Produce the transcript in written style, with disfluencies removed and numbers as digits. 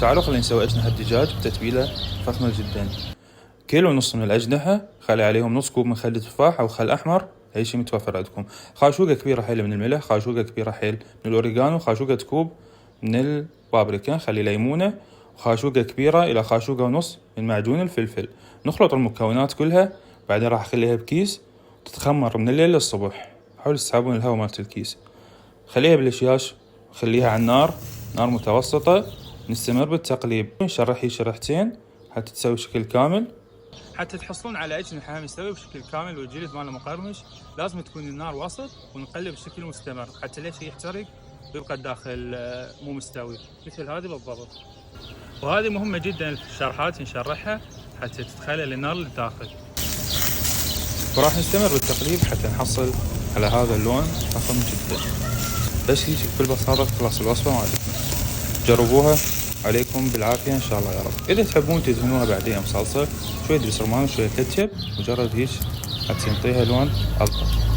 تعالوا خلينا نسوي أجنحة دجاج بتتبيلة فخمة جدا. 1.5 كيلو من الأجنحة خلي عليهم نص كوب من خل تفاح أو خل أحمر، أي شيء متوفر عندكم. خاشوقة كبيرة حيل من الملح، خاشوقة كبيرة حيل من الأوريغانو، خاشوقة كوب من البابريكا، خلي ليمونة، وخاشوقة كبيرة إلى خاشوقة ونص من معجون الفلفل. نخلط المكونات كلها، بعدين راح أخليها بكيس تتخمر من الليل للصبح. حاول تسحبون الهواء مالت الكيس. خليها بالشياش، خليها على النار، نار متوسطة. نستمر بالتقليب، نشرحي شرحتين حتى تسوي شكل كامل. حتى تحصلون على أجنحة مستوي بشكل كامل والجلد ماله مقرمش، لازم تكون النار وسط ونقلب بشكل مستمر حتى ليش يحترق ويبقى الداخل مو مستوي مثل هذه بالضبط. وهذه مهمة جدا الشرحات نشرحها حتى تتخلل النار للداخل. وراح نستمر بالتقليب حتى نحصل على هذا اللون فخم جدا. بس هيك بكل بساطة خلاص الوصفة مالتنا، جربوها عليكم بالعافية إن شاء الله يا رب. إذا تحبون تدهنوها بعدين بصلصة، شوية بسرمان وشوية كاتشب، مجرد هيك حتى ينطيها لون ألطف.